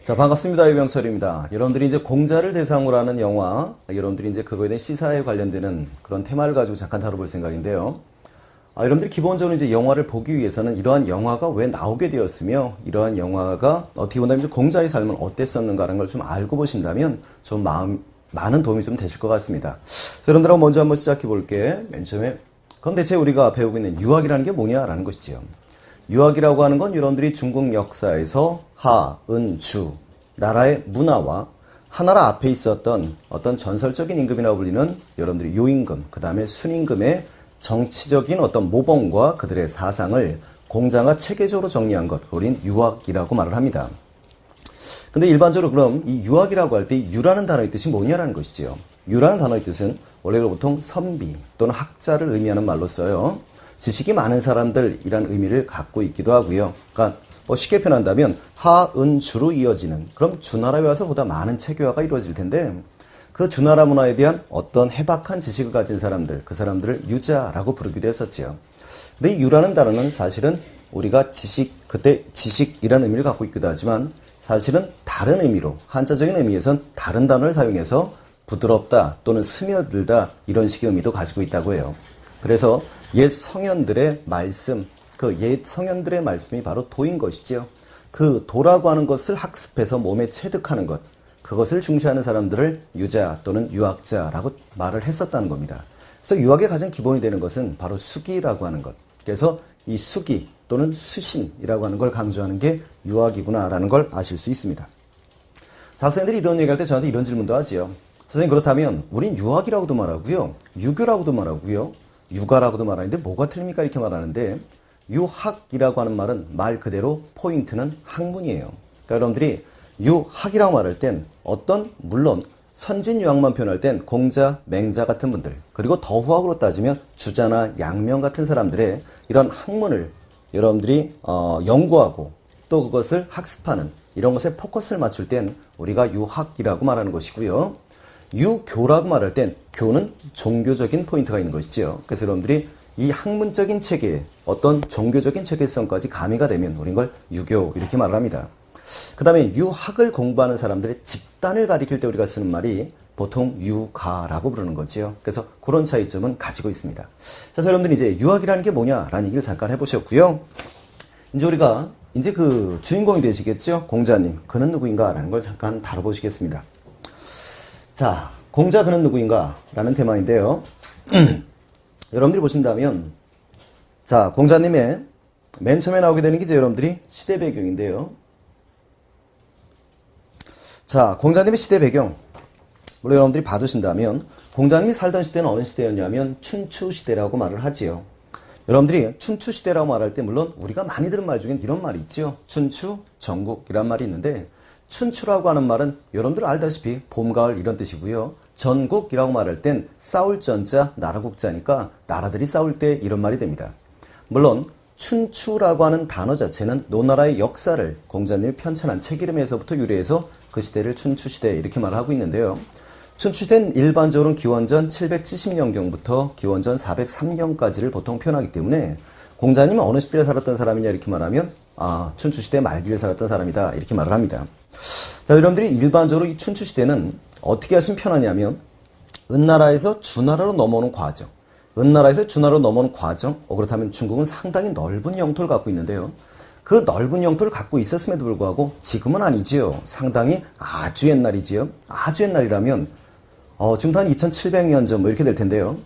자, 반갑습니다. 유병철입니다. 여러분들이 이제 공자를 대상으로 하는 영화, 여러분들이 이제 그거에 대한 시사에 관련되는 그런 테마를 가지고 잠깐 다뤄볼 생각인데요. 여러분들이 기본적으로 이제 영화를 보기 위해서는 이러한 영화가 왜 나오게 되었으며, 이러한 영화가 어떻게 본다면 이제 공자의 삶은 어땠었는가라는 걸 좀 알고 보신다면 좀 많은 도움이 좀 되실 것 같습니다. 여러분들하고 먼저 한번 시작해 볼게. 맨 처음에, 그럼 대체 우리가 배우고 있는 유학이라는 게 뭐냐라는 것이지요. 유학이라고 하는 건 여러분들이 중국 역사에서 하, 은, 주, 나라의 문화와 하나라 앞에 있었던 어떤 전설적인 임금이라고 불리는 여러분들이 요임금, 그 다음에 순임금의 정치적인 어떤 모범과 그들의 사상을 공자가 체계적으로 정리한 것, 우린 유학이라고 말을 합니다. 근데 일반적으로 그럼 이 유학이라고 할 때 유라는 단어의 뜻이 뭐냐라는 것이지요. 유라는 단어의 뜻은 원래 보통 선비 또는 학자를 의미하는 말로 써요. 지식이 많은 사람들이란 의미를 갖고 있기도 하고요. 그러니까 뭐 쉽게 표현한다면 하, 은, 주로 이어지는, 그럼 주나라에 와서 보다 많은 체계화가 이루어질 텐데 그 주나라 문화에 대한 어떤 해박한 지식을 가진 사람들, 그 사람들을 유자라고 부르기도 했었지요. 근데 이 유라는 단어는 사실은 우리가 그때 지식이라는 의미를 갖고 있기도 하지만 사실은 다른 의미로, 한자적인 의미에선 다른 단어를 사용해서 부드럽다 또는 스며들다 이런 식의 의미도 가지고 있다고 해요. 그래서 옛 성현들의 말씀, 그 옛 성현들의 말씀이 바로 도인 것이지요. 그 도라고 하는 것을 학습해서 몸에 체득하는 것, 그것을 중시하는 사람들을 유자 또는 유학자라고 말을 했었다는 겁니다. 그래서 유학의 가장 기본이 되는 것은 바로 수기라고 하는 것. 그래서 이 수기 또는 수신이라고 하는 걸 강조하는 게 유학이구나라는 걸 아실 수 있습니다. 자, 학생들이 이런 얘기할 때 저한테 이런 질문도 하지요. 선생님, 그렇다면 우린 유학이라고도 말하고요, 유교라고도 말하고요, 육아라고도 말하는데 뭐가 틀립니까? 이렇게 말하는데 유학이라고 하는 말은 말 그대로 포인트는 학문이에요. 그러니까 여러분들이 유학이라고 말할 땐 물론 선진유학만 표현할 땐 공자, 맹자 같은 분들, 그리고 더 후학으로 따지면 주자나 양명 같은 사람들의 이런 학문을 여러분들이 연구하고 또 그것을 학습하는 이런 것에 포커스를 맞출 땐 우리가 유학이라고 말하는 것이고요. 유교라고 말할 땐 교는 종교적인 포인트가 있는 것이지요. 그래서 여러분들이 이 학문적인 체계에 어떤 종교적인 체계성까지 가미가 되면 우린 걸 유교 이렇게 말을 합니다. 그 다음에 유학을 공부하는 사람들의 집단을 가리킬 때 우리가 쓰는 말이 보통 유가라고 부르는 거지요. 그래서 그런 차이점은 가지고 있습니다. 자, 여러분들이 이제 유학이라는 게 뭐냐라는 얘기를 잠깐 해보셨고요. 이제 우리가 이제 그 주인공이 되시겠죠? 공자님. 그는 누구인가라는 걸 잠깐 다뤄보시겠습니다. 자, 공자 그는 누구인가? 라는 테마인데요. 여러분들이 보신다면, 자, 공자님의 맨 처음에 나오게 되는 게 이제 여러분들이 시대 배경인데요. 자, 공자님의 시대 배경. 물론 여러분들이 봐두신다면, 공자님이 살던 시대는 어느 시대였냐면, 춘추 시대라고 말을 하지요. 여러분들이 춘추 시대라고 말할 때, 물론 우리가 많이 들은 말 중엔 이런 말이 있죠. 춘추, 전국이란 말이 있는데, 춘추라고 하는 말은 여러분들 알다시피 봄, 가을 이런 뜻이고요. 전국이라고 말할 땐 싸울 전자, 나라국자니까 나라들이 싸울 때 이런 말이 됩니다. 물론 춘추라고 하는 단어 자체는 노나라의 역사를 공자님이 편찬한 책 이름에서부터 유래해서 그 시대를 춘추시대 이렇게 말을 하고 있는데요. 춘추시대는 일반적으로 기원전 770년경부터 기원전 403년까지를 보통 표현하기 때문에 공자님은 어느 시대에 살았던 사람이냐 이렇게 말하면 춘추시대 말기를 살았던 사람이다 이렇게 말을 합니다. 자, 여러분들이 일반적으로 이 춘추시대는 어떻게 하시면 편하냐면 은나라에서 주나라로 넘어오는 과정, 은나라에서 주나라로 넘어오는 과정, 그렇다면 중국은 상당히 넓은 영토를 갖고 있는데요. 그 넓은 영토를 갖고 있었음에도 불구하고 지금은 아니지요. 상당히 아주 옛날이지요. 아주 옛날이라면 지금부터 한 2700년 전 뭐 이렇게 될 텐데요.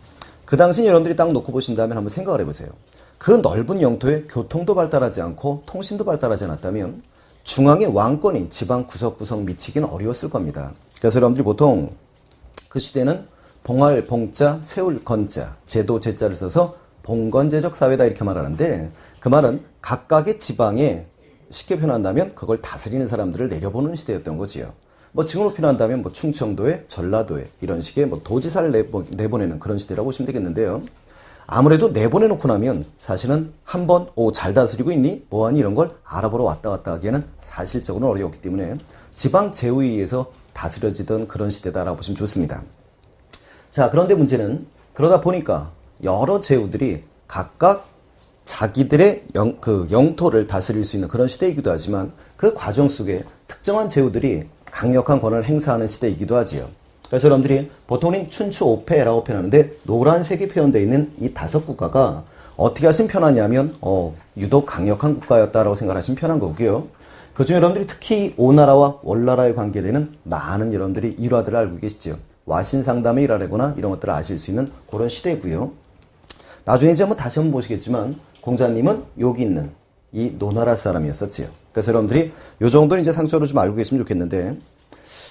그 당시 여러분들이 딱 놓고 보신다면 한번 생각을 해보세요. 그 넓은 영토에 교통도 발달하지 않고 통신도 발달하지 않았다면 중앙의 왕권이 지방 구석구석 미치기는 어려웠을 겁니다. 그래서 여러분들이 보통 그 시대는 봉할 봉자, 세울 건자, 제도 제자를 써서 봉건제적 사회다 이렇게 말하는데 그 말은 각각의 지방에 쉽게 표현한다면 그걸 다스리는 사람들을 내려보는 시대였던 거지요. 뭐 지금으로 표현한다면 뭐 충청도에, 전라도에 이런 식의 뭐 도지사를 내보내는 그런 시대라고 보시면 되겠는데요. 아무래도 내보내놓고 나면 사실은 한번 잘 다스리고 있니? 뭐하니? 이런 걸 알아보러 왔다 갔다 하기에는 사실적으로는 어려웠기 때문에 지방 제후에 의해서 다스려지던 그런 시대다라고 보시면 좋습니다. 자, 그런데 문제는 그러다 보니까 여러 제후들이 각각 자기들의 영토를 다스릴 수 있는 그런 시대이기도 하지만 그 과정 속에 특정한 제후들이 강력한 권한을 행사하는 시대이기도 하지요. 그래서 여러분들이 보통은 춘추 5패라고 표현하는데 노란색이 표현되어 있는 이 5국가가 어떻게 하시면 편하냐면 유독 강력한 국가였다라고 생각하시면 편한 거고요. 그중에 여러분들이 특히 오나라와 월나라에 관계되는 많은 여러분들이 일화들을 알고 계시죠. 와신상담의 일화라거나 이런 것들을 아실 수 있는 그런 시대고요. 나중에 이제 다시 한번 보시겠지만 공자님은 여기 있는 이 노나라 사람이었었지요. 그래서 여러분들이 요 정도는 이제 상처로 좀 알고 계시면 좋겠는데,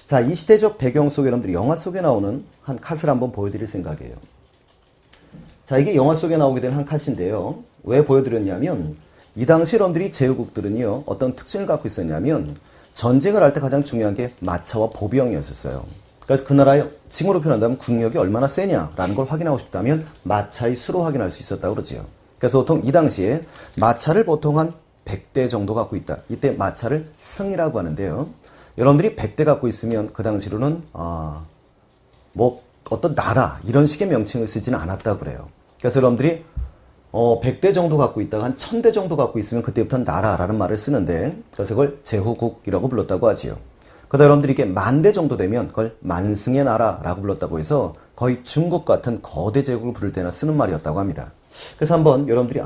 자, 이 시대적 배경 속에 여러분들이 영화 속에 나오는 한 컷을 한번 보여드릴 생각이에요. 자, 이게 영화 속에 나오게 된 한 컷인데요. 왜 보여드렸냐면 이 당시 여러분들이 제후국들은요 어떤 특징을 갖고 있었냐면 전쟁을 할 때 가장 중요한 게 마차와 보병이었었어요. 그래서 그 나라의 징후로 표현한다면 국력이 얼마나 세냐라는 걸 확인하고 싶다면 마차의 수로 확인할 수 있었다고 그러지요. 그래서 보통 이 당시에 마차를 보통 한 100대 정도 갖고 있다. 이때 마차를 승이라고 하는데요. 여러분들이 100대 갖고 있으면 그 당시로는 어떤 나라 이런 식의 명칭을 쓰지는 않았다고 그래요. 그래서 여러분들이 100대 정도 갖고 있다가 한 1000대 정도 갖고 있으면 그때부터는 나라라는 말을 쓰는데 그래서 그걸 제후국이라고 불렀다고 하지요. 그러다 여러분들이 이게 10,000대 정도 되면 그걸 만승의 나라라고 불렀다고 해서 거의 중국 같은 거대 제국을 부를 때나 쓰는 말이었다고 합니다. 그래서 한번 여러분들이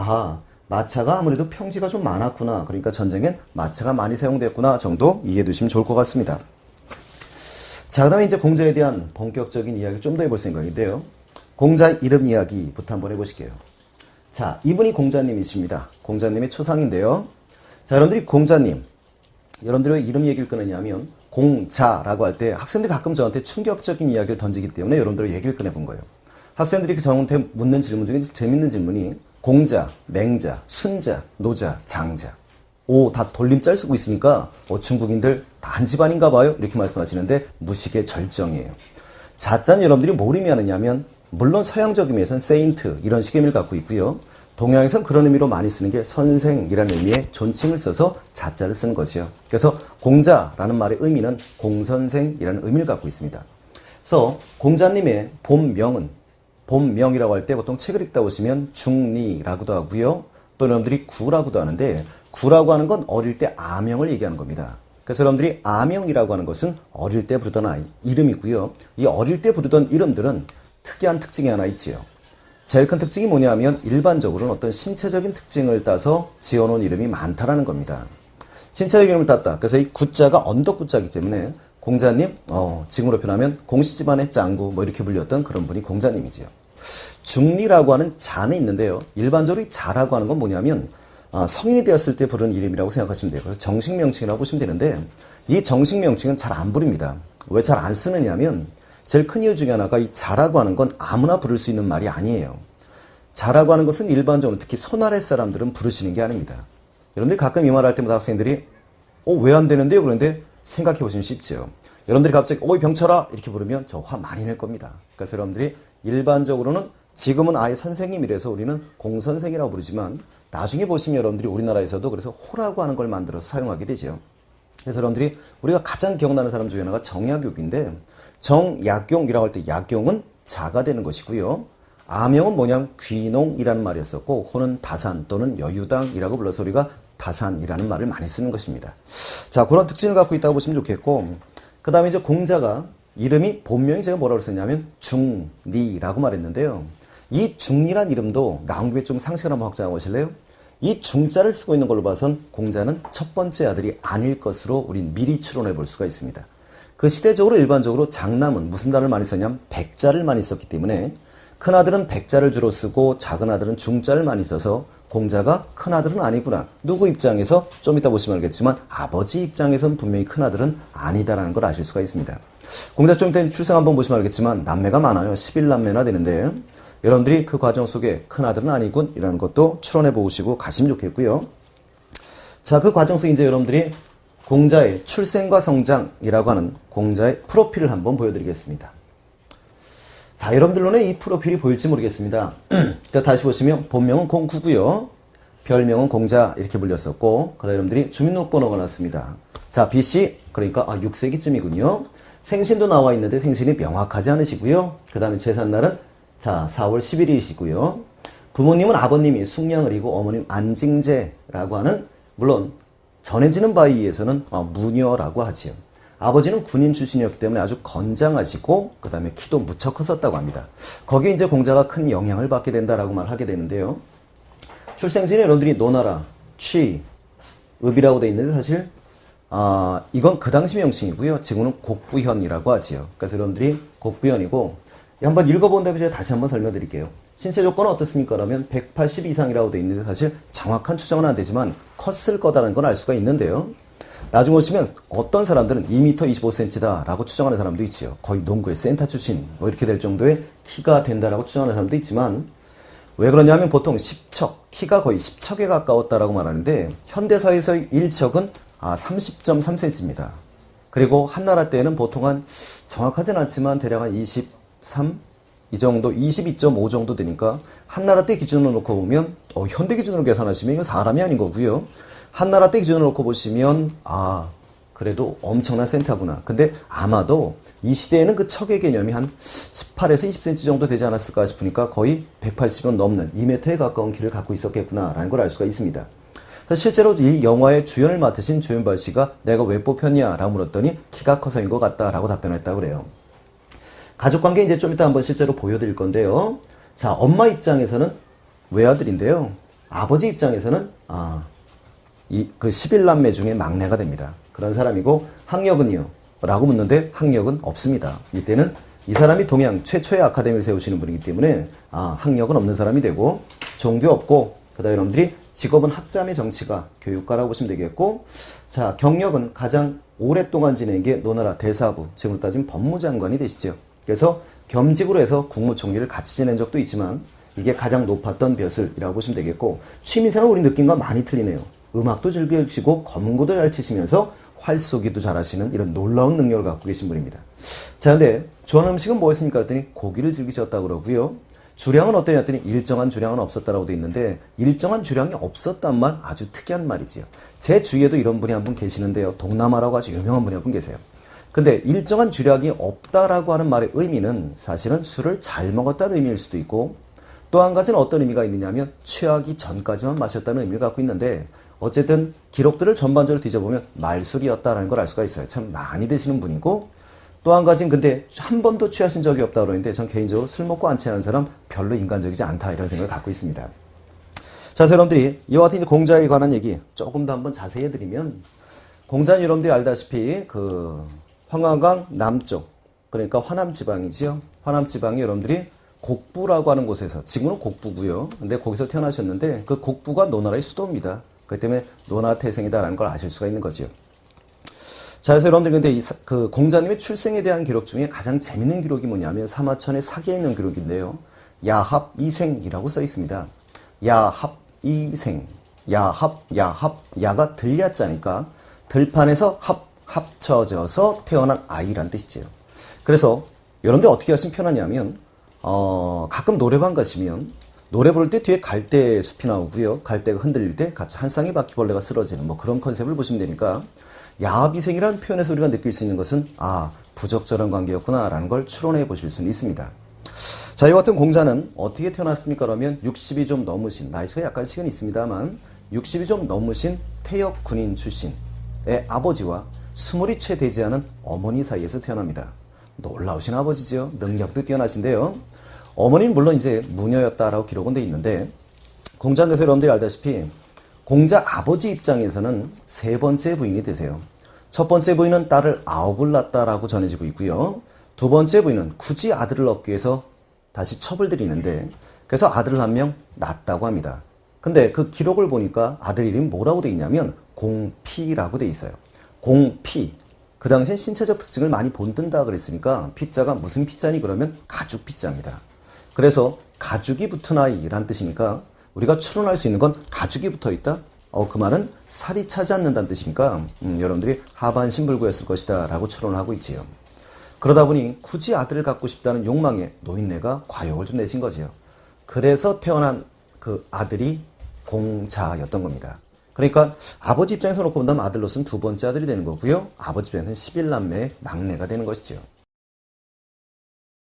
마차가 아무래도 평지가 좀 많았구나. 그러니까 전쟁엔 마차가 많이 사용됐구나 정도 이해해 두시면 좋을 것 같습니다. 자, 그 다음에 이제 공자에 대한 본격적인 이야기를 좀 더 해볼 생각인데요. 공자 이름 이야기부터 한번 해보실게요. 자, 이분이 공자님이십니다. 공자님의 초상인데요. 자, 여러분들이 공자님, 여러분들이 왜 이름 얘기를 꺼내냐면 공자라고 할 때 학생들이 가끔 저한테 충격적인 이야기를 던지기 때문에 여러분들이 얘기를 꺼내본 거예요. 학생들이 저한테 묻는 질문 중에 재밌는 질문이 공자, 맹자, 순자, 노자, 장자. 다 돌림자를 쓰고 있으니까 중국인들 다 한 집안인가 봐요. 이렇게 말씀하시는데 무식의 절정이에요. 자자는 여러분들이 뭘 의미하느냐면 물론 서양적 의미에서는 세인트 이런 식의 의미를 갖고 있고요. 동양에서는 그런 의미로 많이 쓰는 게 선생이라는 의미의 존칭을 써서 자자를 쓰는 거죠. 그래서 공자라는 말의 의미는 공선생이라는 의미를 갖고 있습니다. 그래서 공자님의 본명이라고 할 때 보통 책을 읽다 보시면 중리라고도 하고요. 또 여러분들이 구라고도 하는데 구라고 하는 건 어릴 때 아명을 얘기하는 겁니다. 그래서 여러분들이 아명이라고 하는 것은 어릴 때 부르던 아이 이름이고요. 이 어릴 때 부르던 이름들은 특이한 특징이 하나 있지요. 제일 큰 특징이 뭐냐면 일반적으로는 어떤 신체적인 특징을 따서 지어놓은 이름이 많다라는 겁니다. 신체적인 이름을 땄다. 그래서 이 구자가 언덕구자이기 때문에 공자님, 지금으로 표현하면 공시집안의 짱구 이렇게 불렸던 그런 분이 공자님이지요. 중리라고 하는 자는 있는데요. 일반적으로 이 자라고 하는 건 뭐냐면 성인이 되었을 때 부르는 이름이라고 생각하시면 돼요. 그래서 정식 명칭이라고 보시면 되는데 이 정식 명칭은 잘 안 부릅니다. 왜 잘 안 쓰느냐면 제일 큰 이유 중에 하나가 이 자라고 하는 건 아무나 부를 수 있는 말이 아니에요. 자라고 하는 것은 일반적으로 특히 손아래 사람들은 부르시는 게 아닙니다. 여러분들이 가끔 이 말 할 때마다 학생들이 왜 안 되는데요? 그런데 생각해 보시면 쉽죠. 여러분들이 갑자기 오이 병철아 이렇게 부르면 저 화 많이 낼 겁니다. 그래서 여러분들이 일반적으로는 지금은 아예 선생님이라서 우리는 공선생이라고 부르지만 나중에 보시면 여러분들이 우리나라에서도 그래서 호라고 하는 걸 만들어서 사용하게 되죠. 그래서 여러분들이 우리가 가장 기억나는 사람 중에 하나가 정약용인데 정약용이라고 할 때 약용은 자가 되는 것이고요. 아명은 뭐냐면 귀농이라는 말이었었고 호는 다산 또는 여유당이라고 불러서 우리가 다산이라는 말을 많이 쓰는 것입니다. 자, 그런 특징을 갖고 있다고 보시면 좋겠고 그 다음에 이제 공자가 이름이 본명이 제가 뭐라고 했었냐면 중리라고 말했는데요. 이 중리란 이름도 나온 김에 좀 상식을 한번 확장해 보실래요? 이 중자를 쓰고 있는 걸로 봐선 공자는 첫 번째 아들이 아닐 것으로 우린 미리 추론해 볼 수가 있습니다. 그 시대적으로 일반적으로 장남은 무슨 단어를 많이 썼냐면 백자를 많이 썼기 때문에 큰아들은 백자를 주로 쓰고 작은아들은 중자를 많이 써서 공자가 큰아들은 아니구나. 누구 입장에서 좀 이따 보시면 알겠지만 아버지 입장에서는 분명히 큰아들은 아니다라는 걸 아실 수가 있습니다. 공자 좀 이따 출생 한번 보시면 알겠지만 남매가 많아요. 11남매나 되는데 여러분들이 그 과정 속에 큰아들은 아니군 이라는 것도 추론해 보시고 가시면 좋겠고요. 자, 그 과정 속에 이제 여러분들이 공자의 출생과 성장이라고 하는 공자의 프로필을 한번 보여드리겠습니다. 자, 여러분들로는 이 프로필이 보일지 모르겠습니다. 다시 보시면 본명은 공구고요. 별명은 공자 이렇게 불렸었고 그 다음에 여러분들이 주민등록번호가 나왔습니다. 자, BC 그러니까 6세기쯤이군요. 생신도 나와 있는데 생신이 명확하지 않으시고요. 그 다음에 제삿날은 자 4월 11일이시고요. 부모님은 아버님이 숙량을이고 어머님 안징제라고 하는, 물론 전해지는 바에 의해서는 무녀라고 하지요. 아버지는 군인 출신이었기 때문에 아주 건장하시고 그 다음에 키도 무척 컸었다고 합니다. 거기에 이제 공자가 큰 영향을 받게 된다라고 말하게 되는데요. 출생진에 여러분들이 노나라, 취, 읍이라고 되어 있는데 사실 이건 그 당시 명칭이고요. 지금은 곡부현이라고 하지요. 그래서 여러분들이 곡부현이고, 한번 읽어본 다음에 제가 다시 한번 설명드릴게요. 신체 조건은 어떻습니까? 그러면 180 이상이라고 되어 있는데 사실 정확한 추정은 안 되지만 컸을 거다라는 건 알 수가 있는데요. 나중에 보시면 어떤 사람들은 2m 25cm다 라고 추정하는 사람도 있지요. 거의 농구의 센터 출신 뭐 이렇게 될 정도의 키가 된다라고 추정하는 사람도 있지만, 왜 그러냐면 보통 10척, 키가 거의 10척에 가까웠다라고 말하는데 현대사에서의 1척은 30.3cm입니다. 그리고 한나라 때는 보통 한, 정확하진 않지만 대략 한 23? 이 정도, 22.5 정도 되니까 한나라 때 기준으로 놓고 보면 현대 기준으로 계산하시면 이거 사람이 아닌 거고요. 한나라 때 기준으로 놓고 보시면 그래도 엄청난 센터구나. 근데 아마도 이 시대에는 그 척의 개념이 한 18에서 20cm 정도 되지 않았을까 싶으니까 거의 180은 넘는 2m에 가까운 키를 갖고 있었겠구나라는 걸 알 수가 있습니다. 실제로 이 영화의 주연을 맡으신 조윤발 씨가 내가 왜 뽑혔냐 라고 물었더니 키가 커서인 것 같다라고 답변했다고 그래요. 가족관계 이제 좀 이따 한번 실제로 보여드릴 건데요. 자, 엄마 입장에서는 외아들인데요. 아버지 입장에서는 그 11남매 중에 막내가 됩니다. 그런 사람이고, 학력은요? 라고 묻는데 학력은 없습니다. 이때는 이 사람이 동양 최초의 아카데미를 세우시는 분이기 때문에 학력은 없는 사람이 되고, 종교 없고, 그 다음에 여러분들이 직업은 학자의 정치가 교육가라고 보시면 되겠고, 자, 경력은 가장 오랫동안 지낸 게 노나라 대사부, 지금으로 따지면 법무장관이 되시죠. 그래서 겸직으로 해서 국무총리를 같이 지낸 적도 있지만 이게 가장 높았던 벼슬이라고 보시면 되겠고, 취미생활 우리 느낌과 많이 틀리네요. 음악도 즐기시고 검은고도 잘 치시면서 활 쏘기도 잘하시는 이런 놀라운 능력을 갖고 계신 분입니다. 자, 근데 좋아하는 음식은 뭐였습니까? 했더니 고기를 즐기셨다고 그러고요. 주량은 어떠냐 했더니 일정한 주량은 없었다라고 돼 있는데, 일정한 주량이 없었단 말 아주 특이한 말이지요. 제 주위에도 이런 분이 한 분 계시는데요. 동남아라고 아주 유명한 분이 한 분 계세요. 근데 일정한 주량이 없다라고 하는 말의 의미는 사실은 술을 잘 먹었다는 의미일 수도 있고, 또 한 가지는 어떤 의미가 있느냐면 취하기 전까지만 마셨다는 의미를 갖고 있는데, 어쨌든 기록들을 전반적으로 뒤져보면 말술이었다라는 걸 알 수가 있어요. 참 많이 드시는 분이고, 또 한 가지는 근데 한 번도 취하신 적이 없다고 그러는데 전 개인적으로 술 먹고 안 취하는 사람 별로 인간적이지 않다 이런 생각을 갖고 있습니다. 자, 여러분들이 이와 같은 공자에 관한 얘기 조금 더 한번 자세히 해드리면, 공자는 여러분들이 알다시피 그 황하강 남쪽, 그러니까 화남 지방이지요. 화남 지방이 여러분들이 곡부라고 하는 곳에서, 지금은 곡부고요. 근데 거기서 태어나셨는데 그 곡부가 노나라의 수도입니다. 그렇기 때문에 노나 태생이다라는 걸 아실 수가 있는 거지요. 자, 그래서 여러분들 근데 그 공자님의 출생에 대한 기록 중에 가장 재밌는 기록이 뭐냐면 사마천의 사기에 있는 기록인데요. 야합 이생이라고 써 있습니다. 야합 이생, 야합, 야가 들야자니까 들판에서 합쳐져서 태어난 아이란 뜻이지요. 그래서 여러분들 어떻게 하시면 편하냐면 가끔 노래방 가시면 노래 부를 때 뒤에 갈대 숲이 나오고요. 갈대가 흔들릴 때 같이 한 쌍의 바퀴벌레가 쓰러지는 뭐 그런 컨셉을 보시면 되니까, 야합이생이라는 표현에서 우리가 느낄 수 있는 것은 부적절한 관계였구나 라는 걸 추론해 보실 수는 있습니다. 자, 이 같은 공자는 어떻게 태어났습니까? 그러면 60이 좀 넘으신, 나이가 약간 시간이 있습니다만 60이 좀 넘으신 퇴역 군인 출신의 아버지와 20이 채 되지 않은 어머니 사이에서 태어납니다. 놀라우신 아버지죠. 능력도 뛰어나신데요. 어머니는 물론 이제 무녀였다라고 기록은 돼 있는데, 공자께서 여러분들이 알다시피 공자 아버지 입장에서는 세 번째 부인이 되세요. 첫 번째 부인은 딸을 9을 낳았다라고 전해지고 있고요. 두 번째 부인은 굳이 아들을 얻기 위해서 다시 첩을 들이는데, 그래서 아들을 한 명 낳았다고 합니다. 근데 그 기록을 보니까 아들 이름이 뭐라고 돼 있냐면 공피라고 돼 있어요. 공피. 그 당시엔 신체적 특징을 많이 본뜬다 그랬으니까 피자가 무슨 피자니? 그러면 가죽 피자입니다. 그래서 가죽이 붙은 아이란 뜻이니까 우리가 추론할 수 있는 건 가죽이 붙어 있다? 그 말은 살이 차지 않는다는 뜻이니까 여러분들이 하반신불구였을 것이다 라고 추론을 하고 있지요. 그러다 보니 굳이 아들을 갖고 싶다는 욕망에 노인네가 과욕을 좀 내신 거지요. 그래서 태어난 그 아들이 공자였던 겁니다. 그러니까 아버지 입장에서 놓고 본다면 아들로서는 두 번째 아들이 되는 거고요. 아버지 입장에서는 11남매의 막내가 되는 것이죠.